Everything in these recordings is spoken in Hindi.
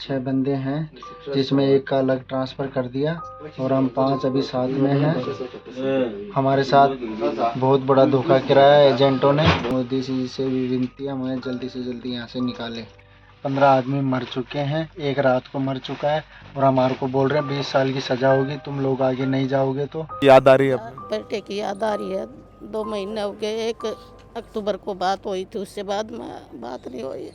6 बंदे हैं जिसमें एक का अलग ट्रांसफ़र कर दिया और हम 5 अभी साथ में हैं। हमारे साथ बहुत बड़ा धोखा कराया है एजेंटों ने। मोदी जी से भी विनती है हमें जल्दी से जल्दी यहाँ से निकालें। 15 आदमी मर चुके हैं, एक रात को मर चुका है और हमारे को बोल रहे हैं 20 साल की सज़ा होगी, तुम लोग आगे नहीं जाओगे। तो याद आ रही है अपनी? बेटे की याद आ रही है। 2 महीने हो गए, 1 अक्टूबर को बात हुई थी, उससे बाद में बात नहीं हुई।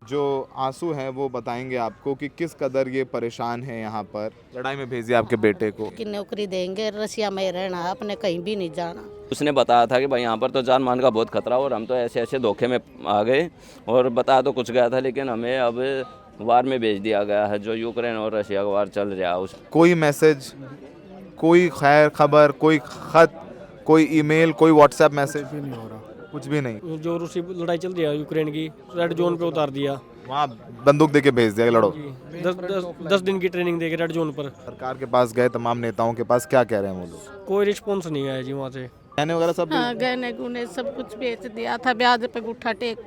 जो आंसू हैं वो बताएंगे आपको कि किस कदर ये परेशान है। यहाँ पर लड़ाई में भेजिए आपके बेटे को कि नौकरी देंगे, रसिया में रहना, आपने कहीं भी नहीं जाना। उसने बताया था कि भाई यहाँ पर तो जान मान का बहुत खतरा, और हम तो ऐसे ऐसे धोखे में आ गए, और बताया तो कुछ गया था, लेकिन हमें अब वार में भेज दिया गया है। जो यूक्रेन और रशिया का वार चल रहा है उस कोई मैसेज, कोई खैर खबर, कोई खत, कोई ईमेल, कोई व्हाट्सएप मैसेज भी नहीं हो रहा। कुछ भी नहीं। जो रूसी लड़ाई चल रही है यूक्रेन की, रेड जोन पे उतार दिया। वहाँ बंदूक देके भेज दिया लड़ो। 10 दिन की ट्रेनिंग देके रेड जोन पर। सरकार के पास गए, तमाम नेताओं के पास, क्या कह रहे हैं वो लोग? कोई रिस्पॉन्स नहीं आया जी वहाँ से। गहने वगैरह सब हाँ, गहने गुने सब कुछ बेच दिया था। ब्याज पे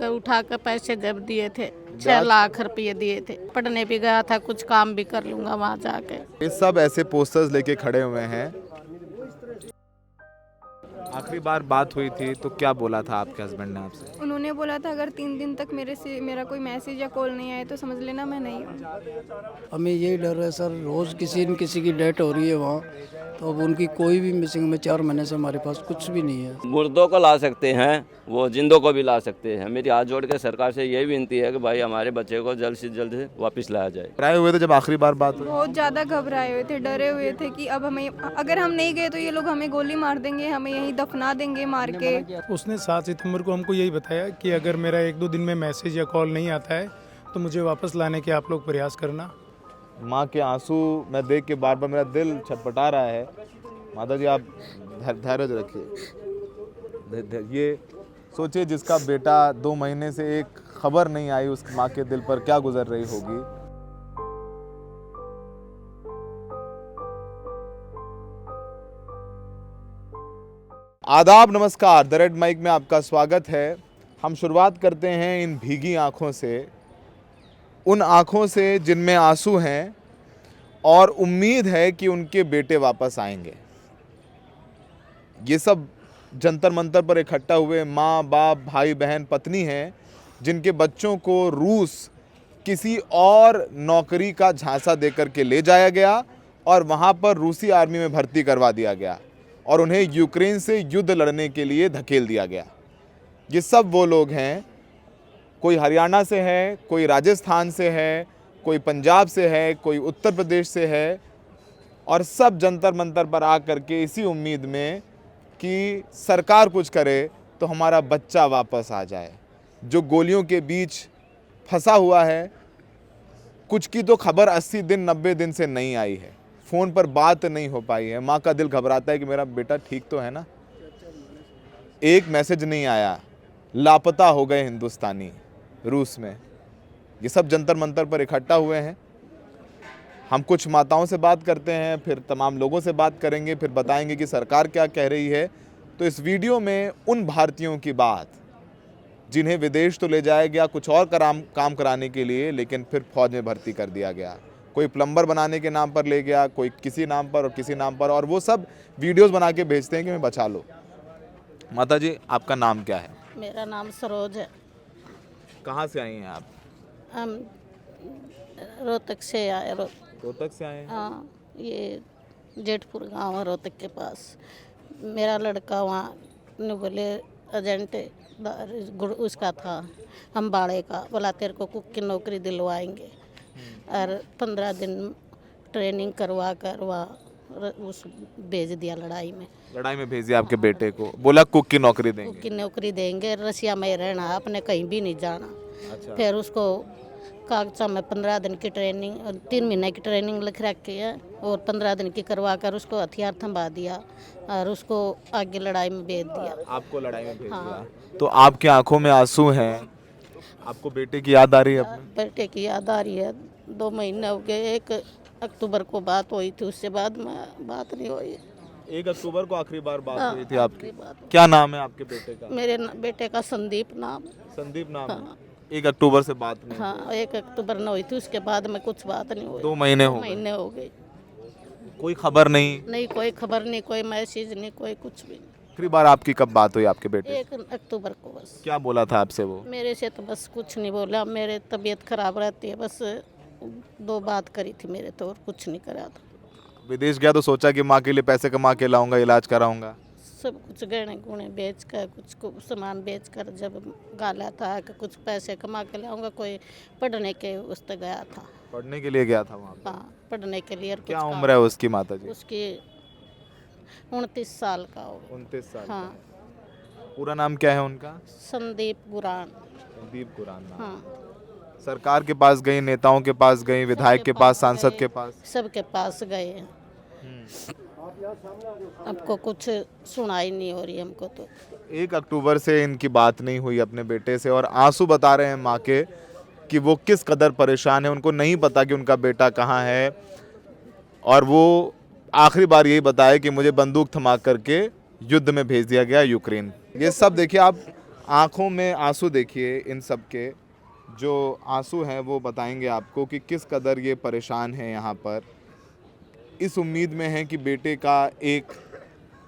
उठा कर पैसे जब दिए थे, 6 लाख रुपये दिए थे। पढ़ने भी गया था, कुछ काम भी कर लूंगा वहाँ जाके। ये सब ऐसे पोस्टर्स लेके खड़े हुए हैं। आखिरी बार बात हुई थी तो क्या बोला था आपके हस्बैंड ने आपसे? उन्होंने बोला था अगर 3 दिन तक मेरा कोई मैसेज या कॉल नहीं आए तो समझ लेना मैं नहीं हूँ। हमें यही डर है सर, रोज़ किसी न किसी की डेथ हो रही है वहाँ, तो अब उनकी कोई भी मिसिंग में 4 महीने से हमारे पास कुछ भी नहीं है। मुर्दों को ला सकते हैं, वो जिंदों को भी ला सकते हैं। मेरी हाथ जोड़ के सरकार से यही विनती है कि भाई हमारे बच्चे को जल्द से जल्द वापस लाया जाए। घबराए हुए थे जब आखिरी बार बात हुई? बहुत ज़्यादा घबराए हुए थे, डरे हुए थे कि अब हमें, अगर हम नहीं गए तो ये लोग हमें गोली मार देंगे, हमें यहीं दफना देंगे मार के। उसने 7 सितंबर को हमको यही बताया कि अगर मेरा 1-2 दिन में मैसेज या कॉल नहीं आता है तो मुझे वापस लाने के आप लोग प्रयास करना। माँ के आंसू मैं देख के बार बार मेरा दिल छटपटा रहा है। माता जी आप धैर्य रखिए। ये सोचिए जिसका बेटा 2 महीने से एक खबर नहीं आई, उस माँ के दिल पर क्या गुजर रही होगी। आदाब, नमस्कार, द रेड माइक में आपका स्वागत है। हम शुरुआत करते हैं इन भीगी आँखों से, उन आँखों से जिनमें आंसू हैं और उम्मीद है कि उनके बेटे वापस आएंगे। ये सब जंतर मंतर पर इकट्ठा हुए माँ बाप, भाई बहन, पत्नी हैं जिनके बच्चों को रूस किसी और नौकरी का झांसा देकर के ले जाया गया और वहाँ पर रूसी आर्मी में भर्ती करवा दिया गया और उन्हें यूक्रेन से युद्ध लड़ने के लिए धकेल दिया गया। ये सब वो लोग हैं, कोई हरियाणा से है, कोई राजस्थान से है, कोई पंजाब से है, कोई उत्तर प्रदेश से है, और सब जंतर मंतर पर आ करके इसी उम्मीद में कि सरकार कुछ करे तो हमारा बच्चा वापस आ जाए, जो गोलियों के बीच फंसा हुआ है। कुछ की तो खबर 80 दिन 90 दिन से नहीं आई है, फ़ोन पर बात नहीं हो पाई है। माँ का दिल घबराता है कि मेरा बेटा ठीक तो है ना। एक मैसेज नहीं आया, लापता हो गए हिंदुस्तानी रूस में। ये सब जंतर मंतर पर इकट्ठा हुए हैं। हम कुछ माताओं से बात करते हैं, फिर तमाम लोगों से बात करेंगे, फिर बताएंगे कि सरकार क्या कह रही है। तो इस वीडियो में उन भारतीयों की बात जिन्हें विदेश तो ले जाया गया कुछ और काम कराने के लिए, लेकिन फिर फौज में भर्ती कर दिया गया। कोई प्लम्बर बनाने के नाम पर ले गया, कोई किसी नाम पर और किसी नाम पर, और वो सब वीडियोज़ बना के भेजते हैं कि मैं बचा लो। माता जी आपका नाम क्या है? मेरा नाम सरोज है। कहाँ से आई हैं आप? हम रोहतक से आए। रोहतक से आए हैं? हाँ, ये जेठपुर गांव है रोहतक के पास। मेरा लड़का वहाँ बोले एजेंट उसका था, हम बाड़े का, बोला तेरे को कुक की नौकरी दिलवाएंगे, और 15 दिन ट्रेनिंग करवा कर वहाँ उस भेज दिया लड़ाई में भेज दिया आपके बेटे को, बोला कुक की नौकरी देंगे। कुक की नौकरी देंगे, रसिया में रहना, आपने कहीं भी नहीं जाना। अच्छा। फिर उसको कागजा में 15 दिन की ट्रेनिंग, 3 महीने की ट्रेनिंग लिख रखी है, और 15 दिन की करवा कर उसको हथियार थमा दिया और उसको आगे लड़ाई में भेज दिया। आपको लड़ाई में भेज हाँ। दिया। तो आपकी आंखों में आंसू हैं, आपको बेटे की याद आ रही है अपने? बेटे की याद आ रही है। 2 महीने हो गए, 1 अक्टूबर को बात हुई थी, उससे बाद में बात नहीं हुई। 1 अक्टूबर को आखिरी बार बात हाँ, हुई थी आपकी। आखिरी बात। क्या नाम है आपके बेटे का? मेरे बेटे का संदीप नाम। संदीप नाम है। 1 अक्टूबर से बात नहीं। हाँ, 1 अक्टूबर न हुई थी, उसके बाद में कुछ बात नहीं हुई। 2 महीने हो गए। महीने हो गए, कोई खबर नहीं। नहीं कोई खबर नहीं, कोई मैसेज नहीं, कोई कुछ भी नहीं। आखिरी बार आपकी कब बात हुई आपके बेटे से? 1 अक्टूबर को बस। क्या बोला था आपसे वो? मेरे से तो बस कुछ नहीं बोला, मेरे तबीयत खराब रहती है, बस 2 बात करी थी मेरे तो, और कुछ नहीं करा था। विदेश गया तो सोचा कि माँ के लिए पैसे कमा के लाऊंगा, इलाज कराऊंगा। सब कुछ गहने गुणे बेच कर, कुछ सामान बेच कर जब गाला था कि कुछ पैसे कमा के लाऊंगा, कोई पढ़ने के उस तक गया था। पढ़ने के लिए गया था वहाँ पे। हाँ, पढ़ने के लिए। और क्या कुछ उम्र है उसकी माता जी? उसकी 29 साल का हो। 29 साल। हाँ, पूरा नाम क्या है उनका? संदीप गुरान। संदीप गुरान नाम। हाँ, सरकार के पास गई, नेताओं के पास गई, विधायक के पास, सांसद के पास? सबके पास गए। हमको कुछ सुनाई नहीं हो रही हमको तो। 1 अक्टूबर से इनकी बात नहीं हुई अपने बेटे से और आंसू बता रहे हैं माँ के कि वो किस कदर परेशान है। उनको नहीं पता कि उनका बेटा कहाँ है और वो आखिरी बार यही बताया कि मुझे बंदूक थमा करके युद्ध में भेज दिया गया यूक्रेन। ये सब देखिए आप, आंखों में आंसू देखिए इन सब के, जो आंसू हैं वो बताएंगे आपको कि किस कदर ये परेशान है यहाँ पर। इस उम्मीद में है कि बेटे का एक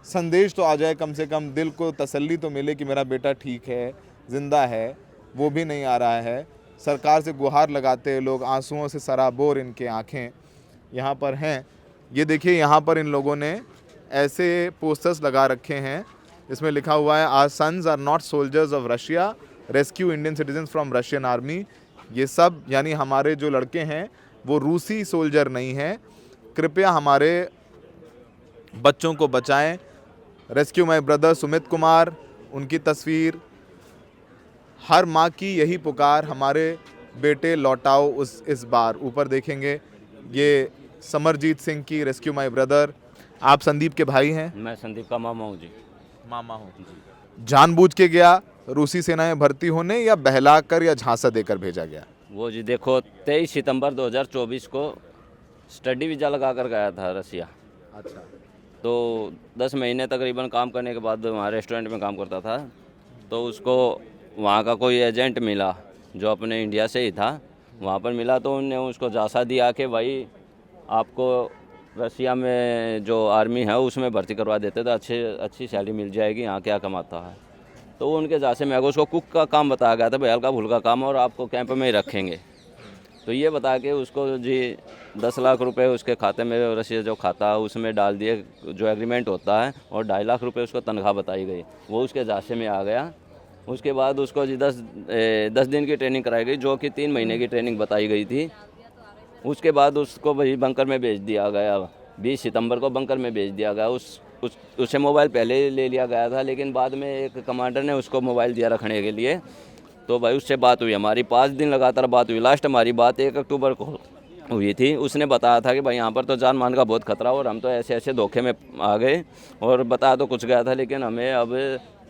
संदेश तो आ जाए, कम से कम दिल को तसल्ली तो मिले कि मेरा बेटा ठीक है, ज़िंदा है। वो भी नहीं आ रहा है। सरकार से गुहार लगाते हैं लोग, आंसुओं से सराबोर इनके आंखें यहाँ पर हैं। ये देखिए यहाँ पर इन लोगों ने ऐसे पोस्टर्स लगा रखे हैं, इसमें लिखा हुआ है our sons are not soldiers of Russia, rescue Indian citizens from Russian army. ये सब यानी हमारे जो लड़के हैं वो रूसी सोल्जर नहीं हैं, कृपया हमारे बच्चों को बचाएं। Rescue my brother Sumit Kumar, उनकी तस्वीर। हर माँ की यही पुकार, हमारे बेटे लौटाओ इस बार। ऊपर देखेंगे ये समरजीत सिंह की रेस्क्यू माय ब्रदर। आप संदीप के भाई हैं? मैं संदीप का मामा हूँ जी। मामा हो। जानबूझ के गया रूसी सेना में भर्ती होने या बहलाकर या झांसा देकर भेजा गया? वो जी देखो 23 सितंबर 2024 को स्टडी वीज़ा लगा कर गया था रसिया। अच्छा। तो 10 महीने तकरीबन काम करने के बाद वहाँ रेस्टोरेंट में काम करता था, तो उसको वहाँ का कोई एजेंट मिला जो अपने इंडिया से ही था। वहाँ पर मिला तो उनने उसको झांसा दिया कि भाई आपको रसिया में जो आर्मी है उसमें भर्ती करवा देते तो अच्छी सैलरी मिल जाएगी, यहाँ क्या कमाता है। तो वो उनके झांसे में उसको कुक का काम बताया गया था, भाई हल्का फुल्का काम और आपको कैंप में ही रखेंगे। तो ये बता के उसको जी 10 लाख रुपए उसके खाते में, रसिया जो खाता है उसमें डाल दिए, जो एग्रीमेंट होता है, और 2.5 लाख रुपए उसको तनख्वाह बताई गई। वो उसके झांसे में आ गया। उसके बाद उसको जी 10 दिन की ट्रेनिंग कराई गई, जो कि 3 महीने की ट्रेनिंग बताई गई थी। उसके बाद उसको वही बंकर में भेज दिया गया। 20 सितंबर को बंकर में भेज दिया गया। उससे मोबाइल पहले ले लिया गया था, लेकिन बाद में एक कमांडर ने उसको मोबाइल दिया रखने के लिए। तो भाई उससे बात हुई हमारी, 5 दिन लगातार बात हुई। लास्ट हमारी बात 1 अक्टूबर को हुई थी। उसने बताया था कि भाई यहाँ पर तो जान मान का बहुत खतरा और हम तो ऐसे धोखे में आ गए, और बताया तो कुछ गया था, लेकिन हमें अब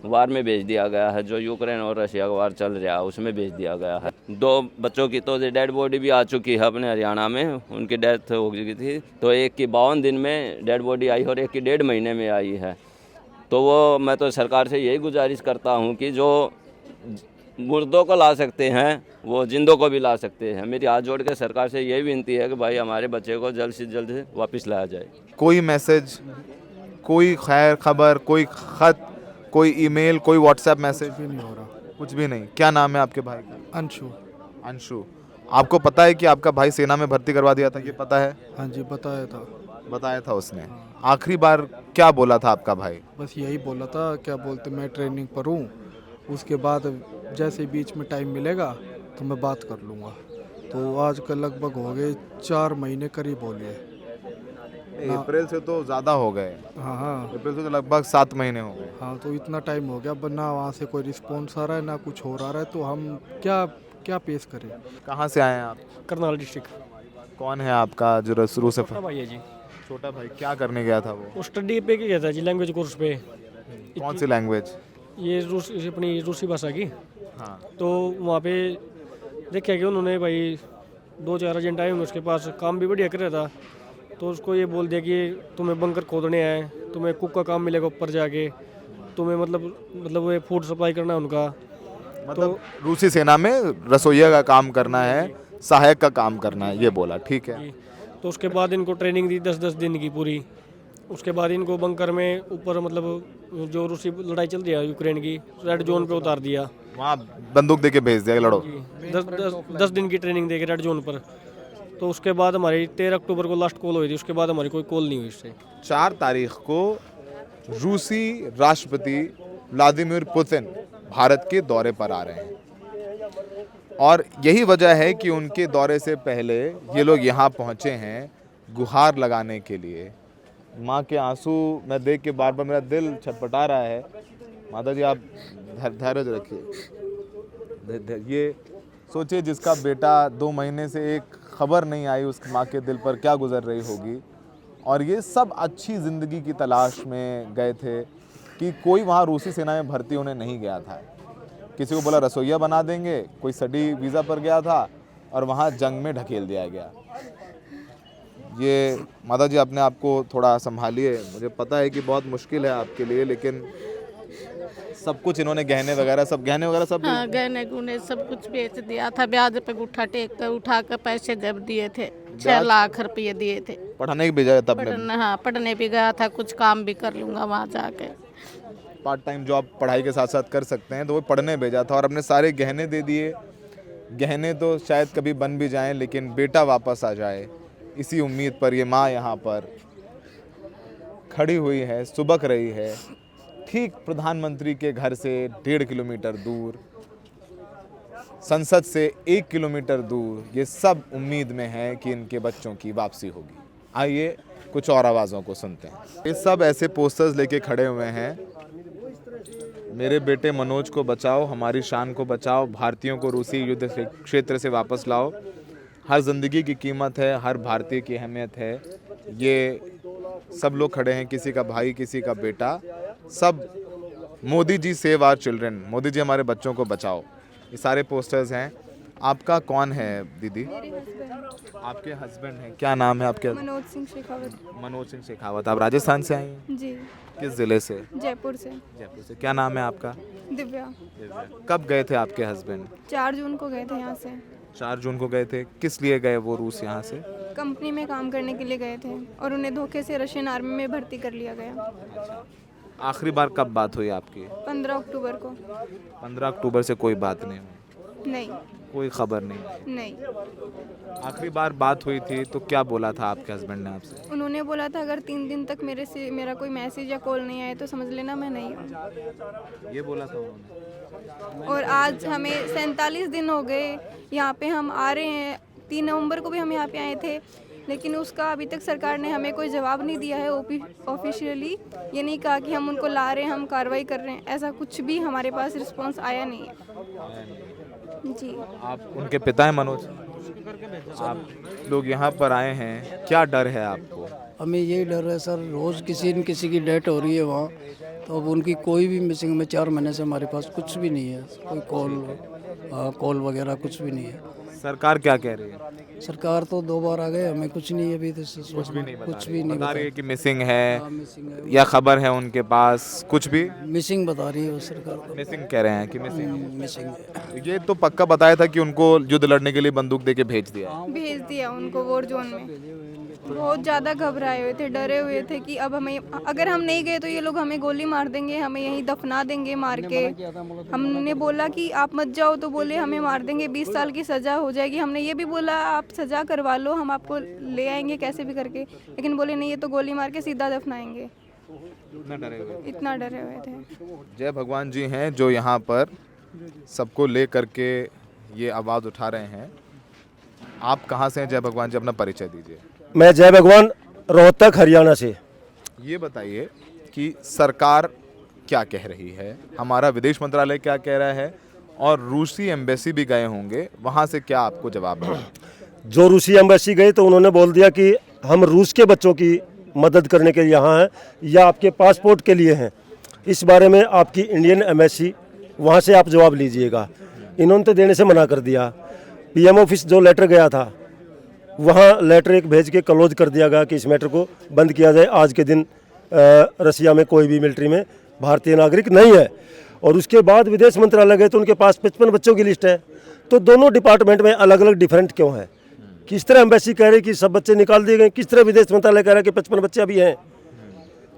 वार में भेज दिया गया है। जो यूक्रेन और रशिया का वार चल रहा है उसमें भेज दिया गया है। 2 बच्चों की तो डेड बॉडी भी आ चुकी है अपने हरियाणा में, उनकी डेथ हो गई थी। तो एक की 52 दिन में डेड बॉडी आई और एक की 1.5 महीने में आई है। तो वो मैं तो सरकार से यही गुजारिश करता हूँ कि जो मुर्दों को ला सकते हैं वो जिंदों को भी ला सकते हैं। मेरी हाथ जोड़ के सरकार से यही विनती है कि भाई हमारे बच्चे को जल्द से जल्द वापस लाया जाए। कोई मैसेज, कोई खैर खबर, कोई खत, कोई ईमेल, कोई व्हाट्सएप मैसेज? भी नहीं हो रहा। कुछ भी नहीं। क्या नाम है आपके भाई का? अंशु। अंशु। आपको पता है कि आपका भाई सेना में भर्ती करवा दिया था, ये पता है? हाँ जी, बताया था। बताया था उसने। आखिरी बार क्या बोला था आपका भाई? बस यही बोला था, क्या बोलते मैं ट्रेनिंग पर हूँ, उसके बाद जैसे बीच में टाइम मिलेगा तो मैं बात कर लूँगा। तो आज कल लगभग हो गए 4 महीने करीब हो गए। अप्रैल से तो ज़्यादा हो गए। हाँ हाँ अप्रैल से तो लगभग 7 महीने हो गए। हाँ, तो इतना टाइम हो गया, पर ना वहाँ से कोई रिस्पॉन्स आ रहा है ना कुछ हो रहा है। तो हम क्या पेश करें? कहाँ से आए हैं आप? करनाल डिस्ट्रिक्ट। कौन है आपका जो रूस से? छोटा भाई है जी। छोटा भाई क्या करने गया था वो? स्टडी पे गया था जी, लैंग्वेज कोर्स पे। कौन सी लैंग्वेज? ये अपनी रूसी भाषा की। हाँ। तो वहाँ पे देखा कि उन्होंने भाई 2-4 एजेंट आए, उसके पास काम भी बढ़िया कर रहा था। तो उसको ये बोल दिया कि तुम्हें बंकर खोदने हैं, तुम्हें कुक का काम मिलेगा ऊपर जाके, तुम्हें मतलब वो फूड सप्लाई करना है उनका। मतलब रूसी सेना में रसोइया का काम करना है, सहायक का काम करना है, ये बोला, ठीक है। तो उसके बाद इनको ट्रेनिंग दी 10-10 दिन की पूरी। उसके बाद इनको बंकर में ऊपर मतलब जो रूसी लड़ाई चल रही है यूक्रेन की, रेड जोन पे उतार दिया। वहाँ बंदूक दे के भेज दिया, लड़ो। 10 दिन की ट्रेनिंग दे के रेड जोन पर। तो उसके बाद हमारी 13 अक्टूबर को लास्ट कॉल हुई थी, उसके बाद हमारी कोई कॉल नहीं हुई इससे। 4 तारीख को रूसी राष्ट्रपति व्लादिमीर पुतिन भारत के दौरे पर आ रहे हैं और यही वजह है कि उनके दौरे से पहले ये लोग यहाँ पहुँचे हैं गुहार लगाने के लिए। माँ के आंसू मैं देख के बार बार मेरा दिल छटपटा रहा है। माता जी आप धैर्य रखिए। ये सोचिए जिसका बेटा 2 महीने से एक खबर नहीं आई, उस माँ के दिल पर क्या गुजर रही होगी। और ये सब अच्छी ज़िंदगी की तलाश में गए थे कि कोई वहाँ रूसी सेना में भर्ती होने नहीं गया था। किसी को बोला रसोइया बना देंगे, कोई स्टडी वीज़ा पर गया था और वहाँ जंग में ढकेल दिया गया। ये माता जी अपने आप को थोड़ा संभालिए, मुझे पता है कि बहुत मुश्किल है आपके लिए, लेकिन सब कुछ इन्होंने गहने वगैरह सब हाँ, गहने गुने सब कुछ बेच दिया था, ब्याज पे उठा कर पैसे जब दिए थे, 6 लाख रुपये दिए थे। पढ़ाने की भेजा तब पढ़ने भी गया था, कुछ काम भी कर लूँगा वहाँ जाके। पार्ट टाइम जॉब पढ़ाई के साथ साथ कर सकते हैं, तो वो पढ़ने भेजा था और अपने सारे गहने दे दिए। गहने तो शायद कभी बन भी जाएं, लेकिन बेटा वापस आ जाए, इसी उम्मीद पर ये माँ यहाँ पर खड़ी हुई है, सुबक रही है, ठीक प्रधानमंत्री के घर से 1.5 किलोमीटर दूर, संसद से 1 किलोमीटर दूर। ये सब उम्मीद में है कि इनके बच्चों की वापसी होगी। आइए कुछ और आवाज़ों को सुनते हैं। ये सब ऐसे पोस्टर्स लेके खड़े हुए हैं, मेरे बेटे मनोज को बचाओ, हमारी शान को बचाओ, भारतीयों को रूसी युद्ध क्षेत्र से वापस लाओ, हर ज़िंदगी की कीमत है, हर भारतीय की अहमियत है। ये सब लोग खड़े हैं, किसी का भाई, किसी का बेटा, सब Modi ji save our children, Modi ji हमारे बच्चों को बचाओ, ये सारे पोस्टर्स हैं। आपका कौन है दीदी? आपके हस्बैंड हैं, क्या नाम है आपके? मनोज सिंह शेखावत। मनोज सिंह शेखावत। आप राजस्थान से आई हैं? जी। किस ज़िले से? जयपुर से। जयपुर से। क्या नाम है आपका? दिव्या। कब गए थे आपके हस्बैंड? 4 जून को गए थे यहाँ से। 4 जून को गए थे। किस लिए गए वो रूस यहाँ से? कंपनी में काम करने के लिए गए थे और उन्हें धोखे से रशियन आर्मी में भर्ती कर लिया गया। आखिरी बार कब बात हुई आपकी? 15 अक्टूबर को। 15 अक्टूबर से कोई बात नहीं हुई? नहीं। कोई खबर नहीं? नहीं। आखिरी बार बात हुई थी तो क्या बोला था आपके हस्बैंड ने आपसे? उन्होंने बोला था अगर 3 दिन तक मेरा कोई मैसेज या कॉल नहीं आए तो समझ लेना मैं नहीं हूँ। ये बोला था उन्होंने। और आज हमें 47 दिन हो गए यहाँ पे हम आ रहे हैं। 3 नवंबर को भी हम यहाँ पे आए थे, लेकिन उसका अभी तक सरकार ने हमें कोई जवाब नहीं दिया है ऑफिशियली। ये नहीं कहा कि हम उनको ला रहे हैं, हम कार्रवाई कर रहे हैं, ऐसा कुछ भी हमारे पास रिस्पांस आया नहीं है। जी। आप उनके पिता हैं मनोज? आप लोग यहाँ पर आए हैं, क्या डर है आपको? हमें यही डर है सर, रोज़ किसी न किसी की डेथ हो रही है वहाँ, तो अब उनकी कोई भी मिसिंग में 4 महीने से हमारे पास कुछ भी नहीं है, कोई कॉल वगैरह कुछ भी नहीं है। सरकार क्या कह रही है? सरकार तो 2 बार आ गए, हमें कुछ नहीं अभी तो कुछ भी नहीं बता रही है कि मिसिंग है या खबर है उनके पास, कुछ भी मिसिंग बता रही है वो सरकार तो। मिसिंग कह रहे हैं कि मिसिंग। मिसिंग ये तो पक्का बताया था कि उनको युद्ध लड़ने के लिए बंदूक देके भेज दिया उनको वॉर जोन में। बहुत ज़्यादा घबराए हुए थे, डरे हुए थे कि अब हमें, अगर हम नहीं गए तो ये लोग हमें गोली मार देंगे, हमें यहीं दफना देंगे मार के। हमने बोला कि आप मत जाओ, तो बोले हमें मार देंगे, 20 साल की सज़ा हो जाएगी। हमने ये भी बोला आप सज़ा करवा लो, हम आपको ले आएंगे कैसे भी करके, लेकिन बोले नहीं, ये तो गोली मार के सीधा दफनाएंगे। इतना डरे हुए थे। जय भगवान जी हैं जो यहाँ पर सबको ले करके ये आवाज़ उठा रहे हैं। आप कहाँ से हैं जय भगवान जी? अपना परिचय दीजिए। मैं जय भगवान रोहतक हरियाणा से। ये बताइए कि सरकार क्या कह रही है, हमारा विदेश मंत्रालय क्या कह रहा है, और रूसी एम्बेसी भी गए होंगे, वहाँ से क्या आपको जवाब है? जो रूसी एम्बेसी गई तो उन्होंने बोल दिया कि हम रूस के बच्चों की मदद करने के लिए यहाँ हैं या आपके पासपोर्ट के लिए हैं, इस बारे में आपकी इंडियन एम्बेसी वहाँ से आप जवाब लीजिएगा। इन्होंने तो देने से मना कर दिया। पीएम ऑफिस जो लेटर गया था वहाँ लेटर एक भेज के क्लोज कर दिया गया कि इस मैटर को बंद किया जाए, आज के दिन रसिया में कोई भी मिलिट्री में भारतीय नागरिक नहीं है। और उसके बाद विदेश मंत्रालय गए तो उनके पास 55 बच्चों की लिस्ट है। तो दोनों डिपार्टमेंट में अलग अलग डिफरेंट क्यों है? किस तरह एम्बेसी कह रही कि सब बच्चे निकाल दिए गए, किस तरह विदेश मंत्रालय कह रहा है कि 55 बच्चे अभी हैं।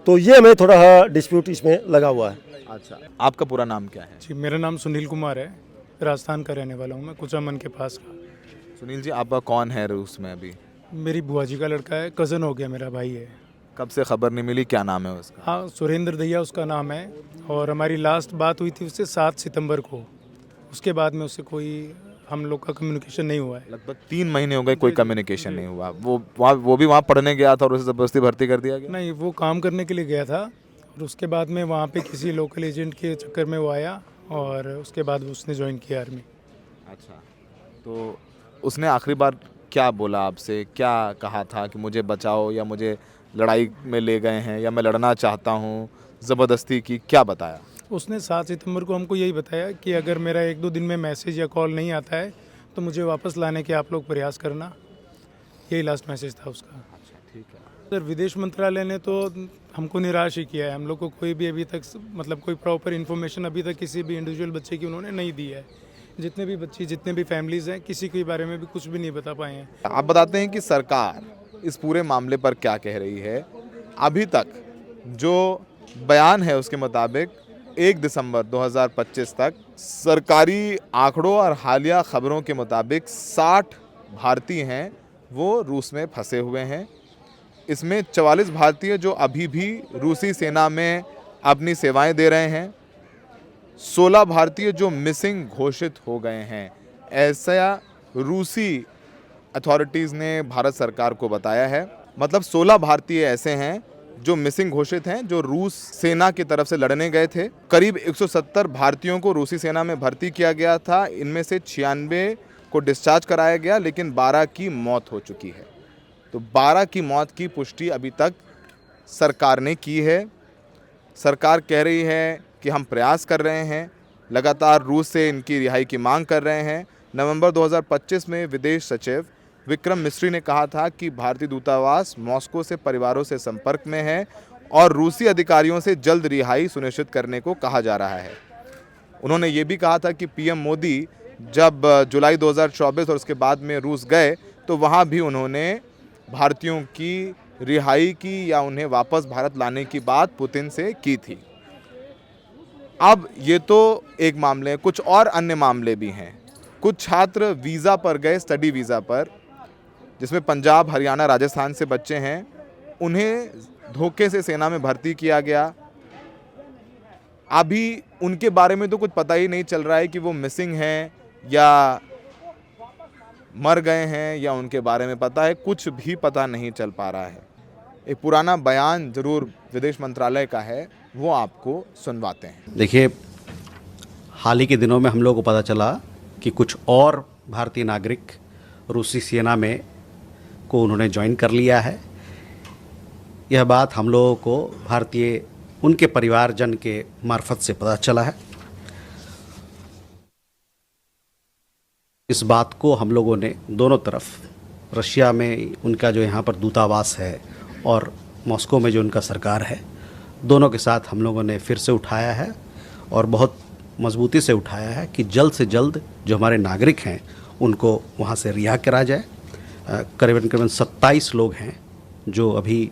तो ये हमें थोड़ा डिस्प्यूट इसमें लगा हुआ है। अच्छा, आपका पूरा नाम क्या है? जी, मेरा नाम सुनील कुमार है, राजस्थान का रहने वाला हूँ मैं, कुचामन के पास का। सुनील जी, आपका कौन है रूस में अभी? मेरी बुआ जी का लड़का है, कज़न हो गया, मेरा भाई है। कब से खबर नहीं मिली, क्या नाम है उसका? हाँ, सुरेंद्र दहिया उसका नाम है, और हमारी लास्ट बात हुई थी उससे 7 सितंबर को। उसके बाद में उससे कोई हम लोग का कम्युनिकेशन नहीं हुआ है। लगभग 3 महीने हो गए, कोई कम्युनिकेशन नहीं हुआ। वो भी वहाँ पढ़ने गया था और उसे ज़बरदस्ती भर्ती कर दिया गया? नहीं, वो काम करने के लिए गया था, और उसके बाद में वहाँ पे किसी लोकल एजेंट के चक्कर में वो आया, और उसके बाद उसने ज्वाइन किया आर्मी। अच्छा, तो उसने आखिरी बार क्या बोला आपसे? क्या कहा था कि मुझे बचाओ, या मुझे लड़ाई में ले गए हैं, या मैं लड़ना चाहता हूँ, ज़बरदस्ती की? क्या बताया उसने 7 सितंबर को हमको यही बताया कि अगर मेरा 1-2 दिन में मैसेज या कॉल नहीं आता है तो मुझे वापस लाने के आप लोग प्रयास करना। यही लास्ट मैसेज था उसका। अच्छा, ठीक है। सर, विदेश मंत्रालय ने तो हमको निराश ही किया है। हम लोग को कोई भी अभी तक मतलब कोई प्रॉपर इन्फॉर्मेशन अभी तक किसी भी इंडिविजुअल बच्चे की उन्होंने नहीं दी है। जितने भी बच्चे, जितने भी फैमिलीज़ हैं, किसी के बारे में भी कुछ भी नहीं बता पाए हैं। आप बताते हैं कि सरकार इस पूरे मामले पर क्या कह रही है। अभी तक जो बयान है उसके मुताबिक 1 दिसंबर 2025 तक सरकारी आंकड़ों और हालिया खबरों के मुताबिक 60 भारतीय हैं वो रूस में फंसे हुए हैं। इसमें 44 भारतीय जो अभी भी रूसी सेना में अपनी सेवाएं दे रहे हैं, 16 भारतीय जो मिसिंग घोषित हो गए हैं। ऐसा रूसी अथॉरिटीज़ ने भारत सरकार को बताया है। मतलब 16 भारतीय ऐसे हैं जो मिसिंग घोषित हैं, जो रूस सेना की तरफ से लड़ने गए थे। करीब 170 भारतीयों को रूसी सेना में भर्ती किया गया था। इनमें से 96 को डिस्चार्ज कराया गया, लेकिन 12 की मौत हो चुकी है। तो 12 की मौत की पुष्टि अभी तक सरकार ने की है। सरकार कह रही है कि हम प्रयास कर रहे हैं, लगातार रूस से इनकी रिहाई की मांग कर रहे हैं। नवंबर 2025 में विदेश सचिव विक्रम मिस्री ने कहा था कि भारतीय दूतावास मॉस्को से परिवारों से संपर्क में है और रूसी अधिकारियों से जल्द रिहाई सुनिश्चित करने को कहा जा रहा है। उन्होंने ये भी कहा था कि पीएम मोदी जब जुलाई 2024 और उसके बाद में रूस गए तो वहाँ भी उन्होंने भारतीयों की रिहाई की या उन्हें वापस भारत लाने की बात पुतिन से की थी। अब ये तो एक मामले है, कुछ और अन्य मामले भी हैं। कुछ छात्र वीज़ा पर गए, स्टडी वीज़ा पर, जिसमें पंजाब, हरियाणा, राजस्थान से बच्चे हैं। उन्हें धोखे से सेना में भर्ती किया गया। अभी उनके बारे में तो कुछ पता ही नहीं चल रहा है कि वो मिसिंग हैं या मर गए हैं, या उनके बारे में पता है, कुछ भी पता नहीं चल पा रहा है। एक पुराना बयान जरूर विदेश मंत्रालय का है, वो आपको सुनवाते हैं। देखिए, हाल ही के दिनों में हम लोग को पता चला कि कुछ और भारतीय नागरिक रूसी सेना में को उन्होंने ज्वाइन कर लिया है। यह बात हम लोगों को भारतीय उनके परिवारजन के मार्फत से पता चला है। इस बात को हम लोगों ने दोनों तरफ, रशिया में उनका जो यहाँ पर दूतावास है और मॉस्को में जो उनका सरकार है, दोनों के साथ हम लोगों ने फिर से उठाया है और बहुत मजबूती से उठाया है कि जल्द से जल्द जो हमारे नागरिक हैं उनको वहाँ से रिहा करा जाए। करीबन 27 लोग हैं जो अभी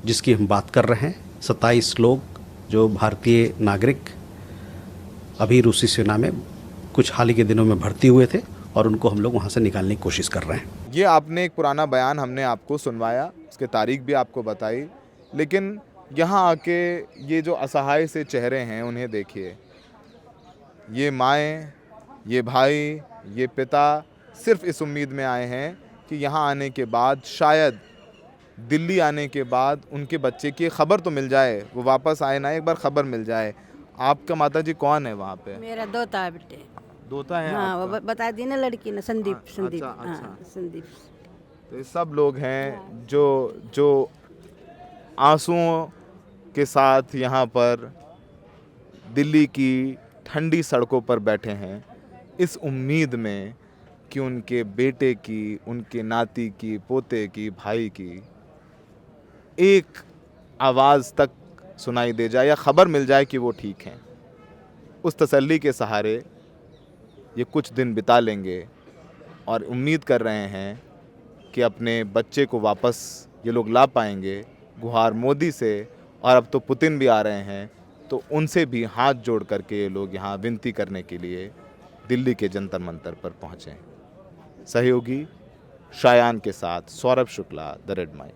जिसकी हम बात कर रहे हैं, 27 लोग जो भारतीय नागरिक अभी रूसी सेना में कुछ हाल ही के दिनों में भर्ती हुए थे और उनको हम लोग वहाँ से निकालने की कोशिश कर रहे हैं। ये आपने एक पुराना बयान हमने आपको सुनवाया, उसके तारीख भी आपको बताई, लेकिन यहाँ आके ये जो असहाय से चेहरे हैं उन्हें देखिए। ये माएँ, ये भाई, ये पिता सिर्फ इस उम्मीद में आए हैं कि यहाँ आने के बाद, शायद दिल्ली आने के बाद उनके बच्चे की खबर तो मिल जाए, वो वापस आए ना, एक बार खबर मिल जाए। आपका माताजी कौन है वहाँ पे? मेरा दोता है बेटे। दोता है? हाँ, वो बता दी ना लड़की ने, संदीप। अच्छा। हाँ, संदीप। तो ये सब लोग हैं जो आंसुओं के साथ यहाँ पर दिल्ली की ठंडी सड़कों पर बैठे हैं, इस उम्मीद में कि उनके बेटे की, उनके नाती की, पोते की, भाई की एक आवाज़ तक सुनाई दे जाए या ख़बर मिल जाए कि वो ठीक हैं। उस तसल्ली के सहारे ये कुछ दिन बिता लेंगे और उम्मीद कर रहे हैं कि अपने बच्चे को वापस ये लोग ला पाएंगे। गुहार मोदी से, और अब तो पुतिन भी आ रहे हैं, तो उनसे भी हाथ जोड़ करके ये लोग यहाँ विनती करने के लिए दिल्ली के जंतर मंतर पर पहुँचे। सहयोगी शायान के साथ Saurabh Shukla, the red mic.